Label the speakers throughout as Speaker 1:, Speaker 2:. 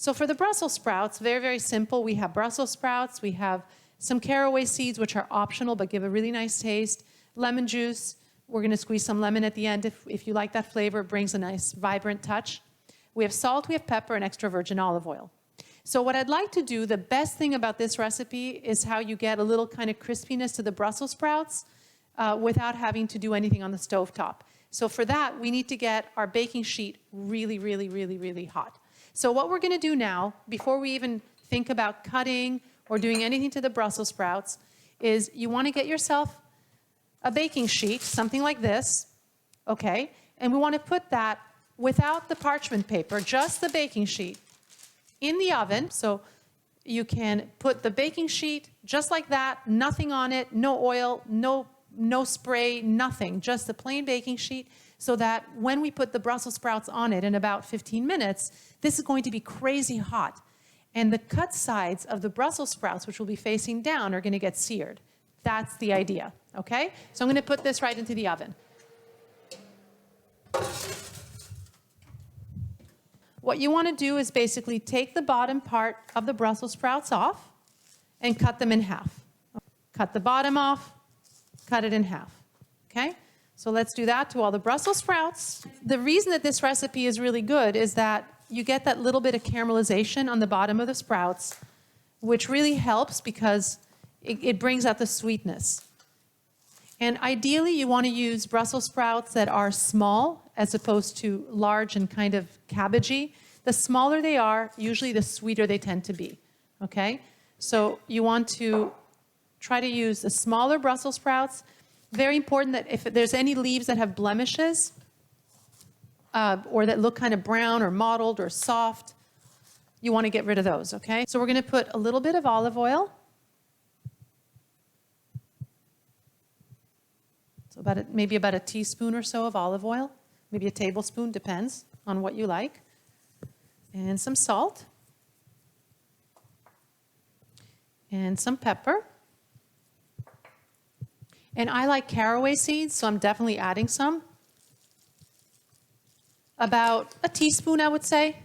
Speaker 1: So for the Brussels sprouts, very, very simple. We have Brussels sprouts. We have some caraway seeds, which are optional but give a really nice taste. Lemon juice. We're going to squeeze some lemon at the end if you like that flavor. It brings a nice, vibrant touch. We have salt, we have pepper, and extra virgin olive oil. So what I'd like to do, the best thing about this recipe is how you get a little kind of crispiness to the Brussels sprouts without having to do anything on the stovetop. So for that, we need to get our baking sheet really, really, really, really hot. So what we're going to do now, before we even think about cutting or doing anything to the Brussels sprouts, is you want to get yourself a baking sheet, something like this, okay? And we want to put that without the parchment paper, just the baking sheet, in the oven. So you can put the baking sheet just like that, nothing on it, no oil, no spray, nothing, just a plain baking sheet, so that when we put the Brussels sprouts on it in about 15 minutes, this is going to be crazy hot. And the cut sides of the Brussels sprouts, which will be facing down, are going to get seared. That's the idea, okay? So I'm going to put this right into the oven. What you want to do is basically take the bottom part of the Brussels sprouts off and cut them in half. Cut the bottom off, cut it in half, okay? So let's do that to all the Brussels sprouts. The reason that this recipe is really good is that you get that little bit of caramelization on the bottom of the sprouts, which really helps because it brings out the sweetness. And ideally, you want to use Brussels sprouts that are small as opposed to large and kind of cabbagey. The smaller they are, usually the sweeter they tend to be, okay? So you want to try to use the smaller Brussels sprouts. Very important that if there's any leaves that have blemishes or that look kind of brown or mottled or soft, you want to get rid of those, okay? So we're going to put a little bit of olive oil. So maybe about a teaspoon or so of olive oil, maybe a tablespoon, depends on what you like. And some salt. And some pepper. And I like caraway seeds, so I'm definitely adding some. About a teaspoon, I would say.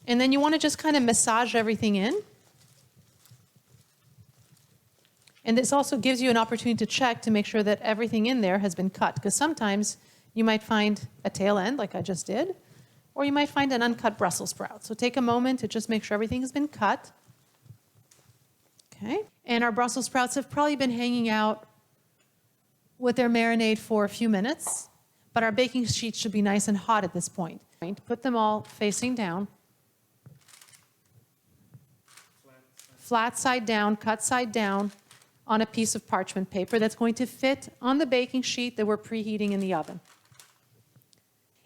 Speaker 1: And then you want to just kind of massage everything in. And this also gives you an opportunity to check to make sure that everything in there has been cut, because sometimes you might find a tail end, like I just did, or you might find an uncut Brussels sprout. So take a moment to just make sure everything has been cut. Okay. And our Brussels sprouts have probably been hanging out with their marinade for a few minutes, but our baking sheet should be nice and hot at this point. Put them all facing down. Flat side down, cut side down, on a piece of parchment paper that's going to fit on the baking sheet that we're preheating in the oven.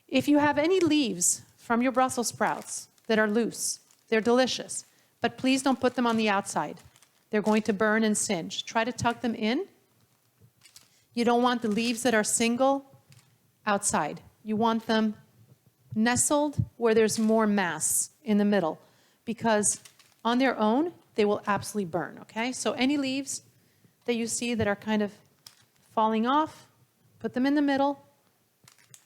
Speaker 1: If you have any leaves from your Brussels sprouts that are loose, they're delicious, but please don't put them on the outside. They're going to burn and singe. Try to tuck them in. You don't want the leaves that are single outside. You want them nestled where there's more mass in the middle, because on their own, they will absolutely burn, okay? So any leaves that you see that are kind of falling off, put them in the middle.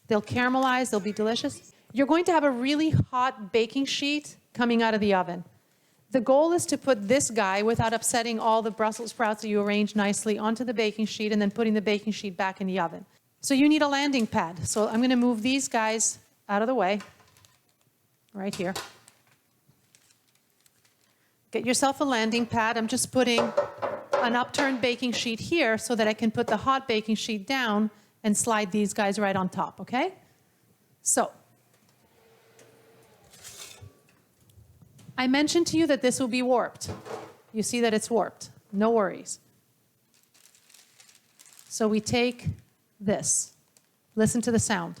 Speaker 1: They'll caramelize, they'll be delicious. You're going to have a really hot baking sheet coming out of the oven. The goal is to put this guy, without upsetting all the Brussels sprouts that you arrange nicely, onto the baking sheet and then putting the baking sheet back in the oven. So you need a landing pad. So I'm going to move these guys out of the way, right here. Get yourself a landing pad. I'm just putting an upturned baking sheet here so that I can put the hot baking sheet down and slide these guys right on top, okay? So, I mentioned to you that this will be warped. You see that it's warped. No worries. So we take this. Listen to the sound.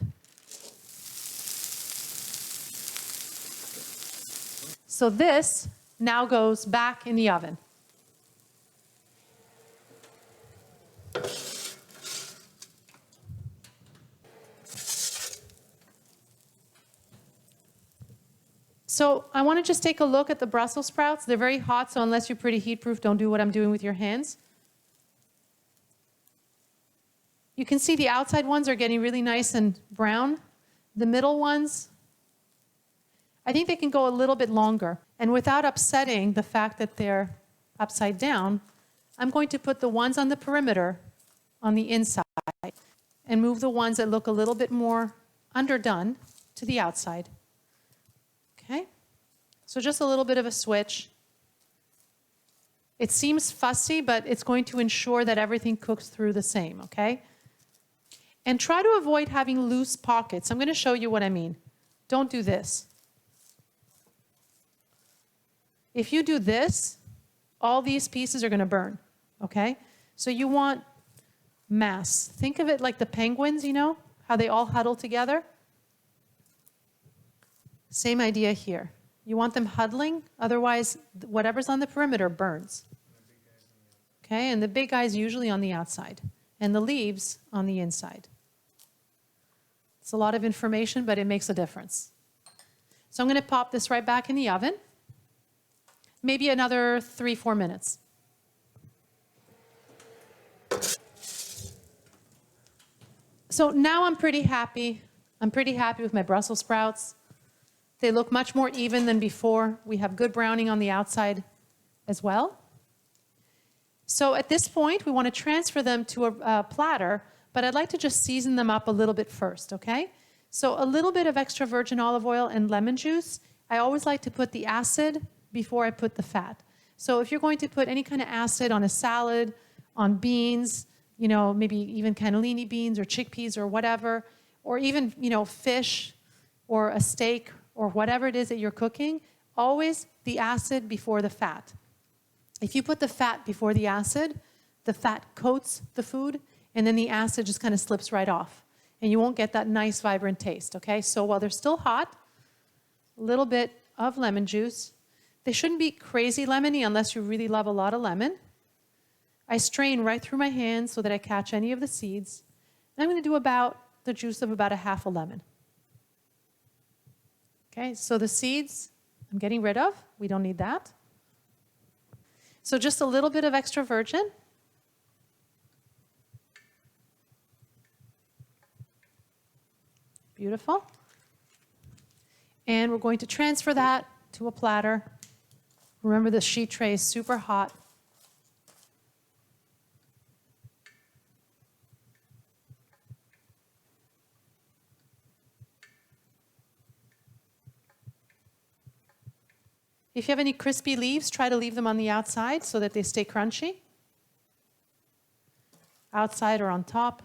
Speaker 1: So this now goes back in the oven. So I want to just take a look at the Brussels sprouts. They're very hot, so unless you're pretty heat-proof, don't do what I'm doing with your hands. You can see the outside ones are getting really nice and brown. The middle ones I think they can go a little bit longer. And without upsetting the fact that they're upside down, I'm going to put the ones on the perimeter on the inside and move the ones that look a little bit more underdone to the outside. Okay? So just a little bit of a switch. It seems fussy, but it's going to ensure that everything cooks through the same, okay? And try to avoid having loose pockets. I'm going to show you what I mean. Don't do this. If you do this, all these pieces are going to burn, okay? So you want mass. Think of it like the penguins, you know, how they all huddle together. Same idea here. You want them huddling, otherwise whatever's on the perimeter burns. Okay, and the big guy's usually on the outside, and the leaves on the inside. It's a lot of information, but it makes a difference. So I'm going to pop this right back in the oven. Maybe another 3-4 minutes. So now I'm pretty happy. I'm pretty happy with my Brussels sprouts. They look much more even than before. We have good browning on the outside as well. So at this point, we want to transfer them to a platter, but I'd like to just season them up a little bit first, okay? So a little bit of extra virgin olive oil and lemon juice. I always like to put the acid before I put the fat. So if you're going to put any kind of acid on a salad, on beans, you know, maybe even cannellini beans or chickpeas or whatever, or even, you know, fish or a steak or whatever it is that you're cooking, always the acid before the fat. If you put the fat before the fat coats the food, and then the acid just kind of slips right off. And you won't get that nice, vibrant taste, okay? So while they're still hot, a little bit of lemon juice. They shouldn't be crazy lemony unless you really love a lot of lemon. I strain right through my hands so that I catch any of the seeds. And I'm going to do about the juice of about a half a lemon. Okay, so the seeds I'm getting rid of. We don't need that. So just a little bit of extra virgin. Beautiful. And we're going to transfer that to a platter. Remember, the sheet tray is super hot. If you have any crispy leaves, try to leave them on the outside so that they stay crunchy. Outside or on top.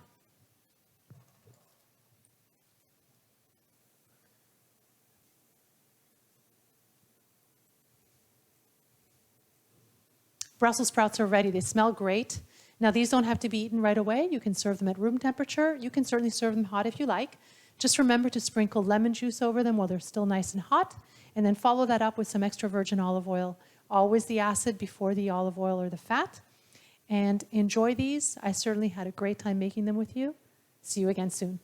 Speaker 1: Brussels sprouts are ready. They smell great. Now, these don't have to be eaten right away. You can serve them at room temperature. You can certainly serve them hot if you like. Just remember to sprinkle lemon juice over them while they're still nice and hot, and then follow that up with some extra virgin olive oil. Always the acid before the olive oil or the fat. And enjoy these. I certainly had a great time making them with you. See you again soon.